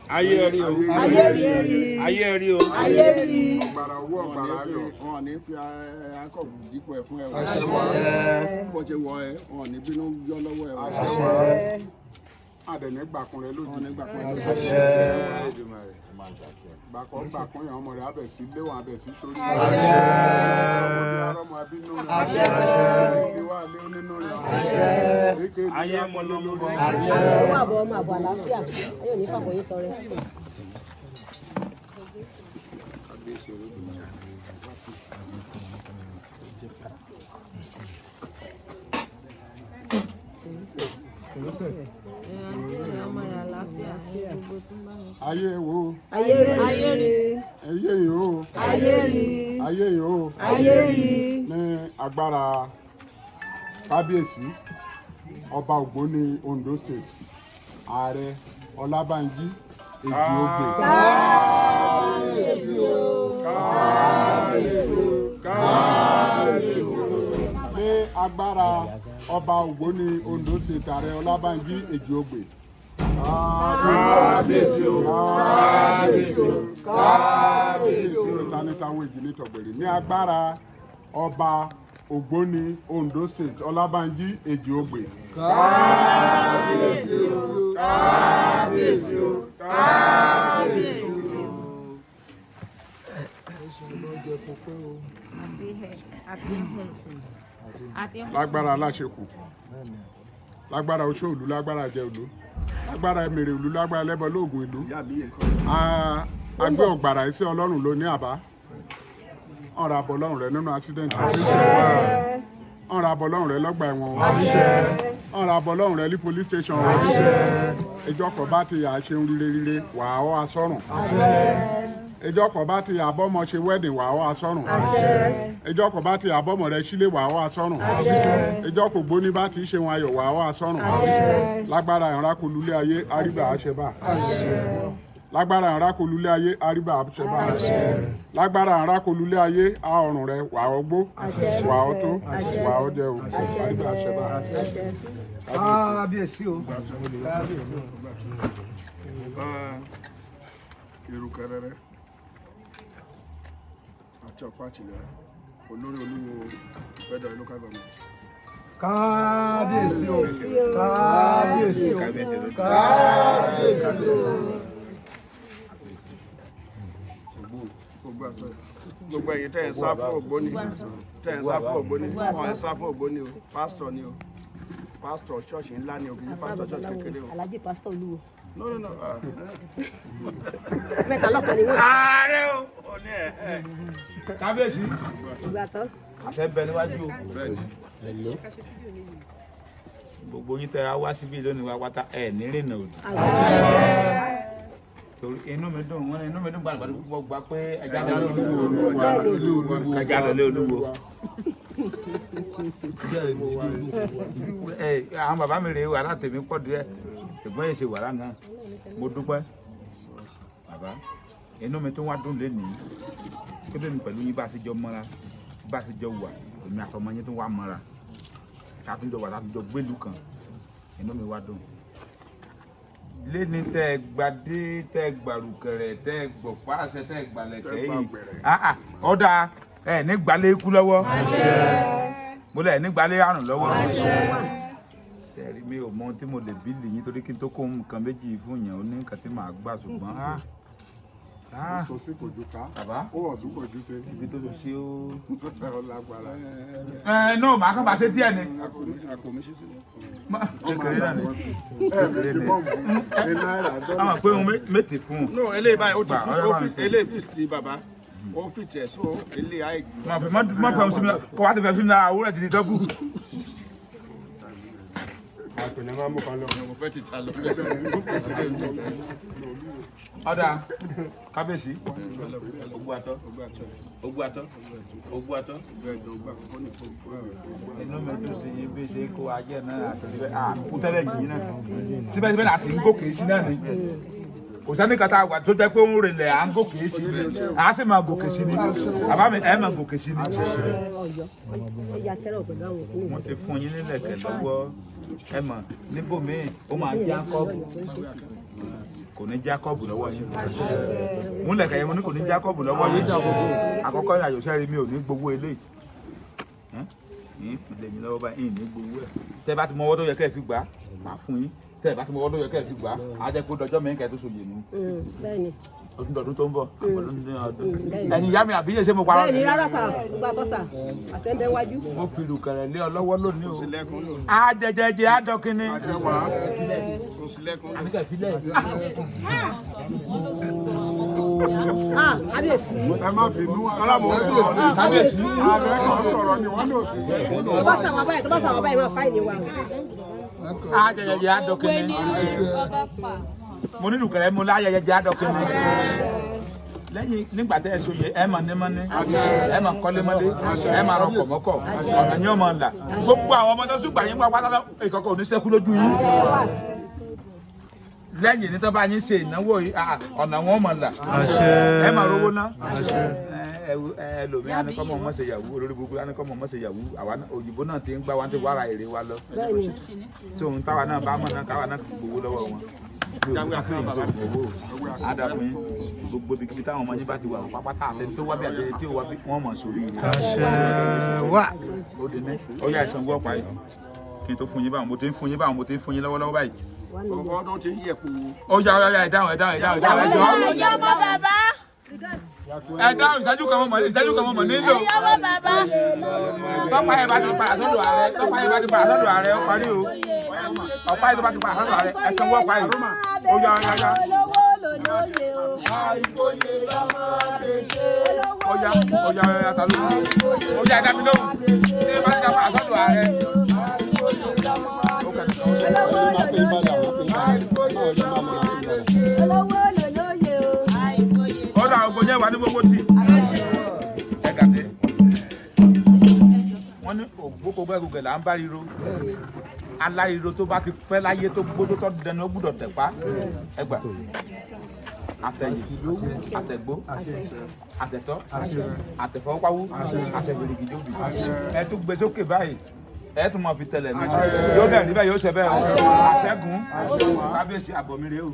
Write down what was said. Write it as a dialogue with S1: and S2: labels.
S1: Ayé rí o. Ayé rí o.
S2: Ọ̀gbàrà owó ọ̀gbàrà ayọ̀. Wọ́n ní fi akọ̀bù dípò ẹ̀ fún ẹ. Bó ṣe wọ ẹ, wọ́n ní bínú yọ lọ́wọ́ ẹ. Àdẹ̀ní gbàkun rẹ lójú. Gbàkun yàn ọmọ rẹ̀ abẹ̀ sí léwọ̀n abẹ̀ sí sórí. Ọmọ abínú rẹ̀. Ìwà lé onínú rẹ̀.
S1: Ayé ọmọ lórí.
S3: Ọmọ àbọ̀ àlàáfíà. Ayọ̀ ní fàkọ̀ yín sọ̀rọ̀.
S2: Ayé wo?
S3: Ayé rí.
S2: Ayé yìí o.
S3: Ayé rí.
S2: Ayé yìí o.
S3: Ayé rí.
S2: Ní agbára kábíyèsí ọba Ògbóni Ondo State ààrẹ Ọlábánjí Èjìogbè. Ní agbára ọba Ògbóni Ondo State ààrẹ Ọlábánjí Èjìogbè. Kábíyèsí o. Kábíyèsí o. Kábíyèsí o. Tanítàwọn èjì ní tọ̀gbẹ̀rẹ̀ ní agbára ọba Ògbóni Ondo State Ọlábánjí Èjìogbè. Kábíyèsí o. Kábíyèsí o. Kábíyèsí o. Lágbára aláṣekù, lágbára oṣóòlú, lágbára jẹòlú, lágbára ẹmẹrẹ òlú, lágbára ẹlẹ́bọ lóògùn ìlú. Agbé ọ̀gbàrà iṣẹ́ Ọlọ́run ló ní àbá. Ọ̀rọ̀ àbọ̀ Ọlọ́run rẹ nínú accident. Ọ̀rọ̀ àbọ̀ Ọlọ́run rẹ lọ́gbà ẹ̀wọ̀n. Ọ̀rọ̀ àbọ̀ Ọlọ́run rẹ ní police station. Ìjọkọ̀ bá ti yà ṣeun rire wà á ọ́ asọ́rùn. Ìjọkọ̀ bá ti àbọ̀mọ̀ ṣe wedding wà á ọ́ asọ́rùn. Ìjọkọ̀ bá ti àbọ̀mọ̀ rẹ sílé wà á ọ́ asọ́rùn. Ìjọkọ̀ gbóní bá ti ṣe wọn ayọ̀ wà á ọ́ asọ́rùn. Lágbára ìrákululé ayé àríbà àṣẹbà. Lágbára ìrákululé ayé àríbà àṣẹbà. Lágbára ìrákululé ayé a ọrùn rẹ wà ó gbó wà ó tó wà ó jẹ o àríbà àṣẹbà.
S4: Kábíyèsí o.
S2: Ìrùkẹ̀rẹ̀rẹ̀ àti ọ̀pá àtìlẹ̀ olórí olúwo federal local government.
S4: Kábíyèsí o. Kábíyèsí o. Kábíyèsí o.
S2: Gbogbo ẹ̀yin tẹ́ ẹ̀ sá fún Ògbóni tẹ́ ẹ̀ sá fún Ògbóni ọ̀ ẹ̀ sá fún Ògbóni o pásítọ̀ ni o pásítọ̀ ṣọ́ọ̀ṣì ńlá ni o kì í pásítọ̀ ṣọ́ọ̀ṣì kékeré o.
S3: Alhaji pásítọ̀ Olúwo.
S2: No.
S3: Mẹ́ta lọ́kàn ni wọ́n.
S1: Ààrẹ o. Kábíyèsí.
S3: Ìgbà tán.
S1: Àṣẹ bẹ níwájú o. Gbogbo yín tẹ́ wá síbí lónìí wá pátá ẹ̀ nírìnà òdì. Torí inú mi dùn wọ́n ní inú mi dùn gbàgbọ́ gbogbo gbà pé ẹja lọ lé Olúwo. Àwọn bàbá mi rèé wàhálà tèmi pọ̀ díẹ̀ ṣùgbọ́n èsì wàhálà náà mo dúpẹ́ bàbá inú mi tó wá dùn lénìí kébé mi pẹ̀lú yín bá a ṣe jọ mọ́ra bá a ṣe jọ wà èmi àtọmọ yín tó wá mọ́ra tàtúnjọ wà tàtúnjọ gbélú kan inú mi wá dùn léni tẹ́ ẹ gbadé tẹ́ ẹ gbàrúkẹ̀rẹ̀ tẹ́ ẹ gbọ̀pá àṣẹ tẹ́ ẹ gbàlẹ̀kẹ̀ yìí ọ̀dà ẹ̀ ní gbalẹ̀ ikú lọ́wọ́ mo lẹ̀ ní gbalẹ̀ àrùn lọ́wọ́ ẹ̀rí mi ò mọ ohun tí mo lè bí lìyín torí kí n tó kó nǹkan méjì fún yẹn ó ní nǹkan tí màá gbà ṣùgbọ́n
S2: sọ sí kò ju ká
S1: bàbá
S2: ó wọ̀ sí kò ju ṣe
S1: ibi tó lọ sí ó.
S2: lágbára.
S1: náà màá kàn bá ṣe díẹ̀ ni.
S2: Àkòmíṣẹ́ sílẹ̀.
S1: kékeré náà ni kékeré ni
S2: ní náírà dọ́là.
S1: àwọn pé òun méjì fún un.
S2: no eléyìí báyìí ó ti fi eléyìí fi ti bàbá ó fi tiẹ̀ so eléyìí àì.
S1: má fẹ́ ohun sí mi kó wá ti fẹ́ fi mi lára àwòrán ti di dọ́gbù.
S2: àtòní máa mú kan lọ. mo fẹ́ ti ta lọ.
S1: ọ̀dà kábíyèsí ogun atọ́ inú mi dùn sí yín bí ṣe kó ajé náà àkókò tẹ́lẹ̀ yìí náà síbẹ̀síbẹ̀ náà sì ń gòkè sí náà ni kò sẹ́ni kata àgbà tó jẹ́ pé ó ń relẹ̀ à ń gòkè sí ni à á sì máa gòkè sí ni bàbá mi ẹ̀ máa gòkè sí ni. wọ́n ti fún yín nílẹ̀kẹ̀ lọ́wọ́ ẹ mọ̀ níbòmíì ó máa jẹ́ àkọ́bù kò ní Jákọ́bù lọ́wọ́ yín mú lẹ̀kẹ̀ yẹn mo ní kò ní Jákọ́bù lọ́wọ́ yín àkọ́kọ́ ní àyòsẹ́rí mi ò ní gbowó eléyìí yín lẹ́yìn lọ́wọ́ báyìí ní gbowó ẹ̀ tẹ́ bá ti mọ ọwọ́ tó yẹ kẹ́ ẹ fi gbà á máa fún yín tẹ́ bá ti mọ ọwọ́ tó yẹ kẹ́ ẹ fi gbà á á jẹ́ kó dọjọ́ mẹ́rin kẹ́ ẹ tó so yè nù ọdún tó ń bọ̀ ẹ̀yin ìyá mi àbí yẹ ṣe mo parọ́
S3: bẹ́ẹ̀ ni rárá sà gbà bọ́ sà àṣẹ ń bẹ wájú.
S1: mo fi ìlùkẹ̀rẹ̀ lé ọ lọ́wọ́ lónìí o á jẹjẹjẹ á dọkínní àníkẹ́ ìfilẹ̀
S3: kábíyèsí.
S2: ẹ má bínú alámọ̀ sí òsì
S1: kábíyèsí
S2: ààrẹ kan sọ̀rọ̀ ni wọ́n ní òsì.
S3: tó bá sàwọn báyìí máa fáìní wa.
S1: á jẹjẹjẹ á dọkínní mo ní ìlùkẹ̀rẹ̀ mo láyẹyẹ jẹ á dọkínní lẹ́yìn nígbà tẹ́ ẹ so yẹ ẹ máa ní mọ́ní ẹ máa kọ́lé mọ́lé ẹ máa rọkọ̀ mọ́kọ̀ ọ̀nà yín ọmọ ńlá gbogbo àwọn ọmọ tó ṣùgbọ́n yín wá wá ìkọ̀kọ̀ oníṣẹ́kú lójú yín lẹ́yìn ní tó bá yín ṣe ìnáwó ọ̀nà wọn mọ̀ ńlá ẹ máa rówó ná ẹlòmíà ní kọ́mọ̀ mọ́ ṣe yahoo olórí burúkú ní kọ́mọ̀ mọ́ ṣe yahoo àwa òyìnbó náà ti ń gbá wa ti wára èrè wa lọ tí òun táwa náà bá mọ̀ náà káwa náà gbowó lọ́wọ́ wọn adàpín gbogbo ibikíbi táwọn ọmọ yín bá ti wà pápátá àtẹni tó wá bí àtẹni tí ò wá bí wọn mọ sórí rẹ. wá ó di ní ó yá ìsanwó ọ̀pá yìí kí n tó fún yín báwọn mo ti ń fún yín lọ́wọ́lọ́wọ́ báyìí.
S2: ọdún ti ń yẹ kó.
S1: ó yá ẹ̀dáhùn ẹjọ́ ẹ̀dáhùn ìṣẹ́jú kan mọ̀ nílò. tọ́pá yẹn bá ti padà sọ́dọ̀ ààrẹ ó parí o ọ̀pá yẹn tó bá ti padà sọ́dọ̀ ààrẹ ẹ̀sán wọ́ ọ̀pá yìí ó yá.
S4: àìfòye lọ́mọdé ṣe.
S1: ó yá ta ló ó yá ẹ̀dá mi lóhùn ní bá ti padà sọ́dọ̀ ààrẹ. ọ̀dà ògbó yẹn wà ní gbogbo tí ẹ̀ka tẹ wọ́n ní ògbókò gbẹ́gùgẹ̀ là ń bá ríro aláríro tó bá ti pẹ́ láyé tó gbódó tó dẹnu ó gbúdọ̀ tẹ̀pá ẹgbà àtẹ̀yìn àtẹ̀gbó àtẹ̀tọ́ àtẹ̀fọwọ́páwó àṣẹ̀gbèrègìdóbì ẹ tó gbé sókè báyìí ẹ tún máa fi tẹ̀lẹ̀ ní yóò bẹ̀rẹ̀ níbẹ̀ yóò ṣe bẹ́ẹ̀ àṣẹ́gun kábíyèsí àbọ̀mí rèé o.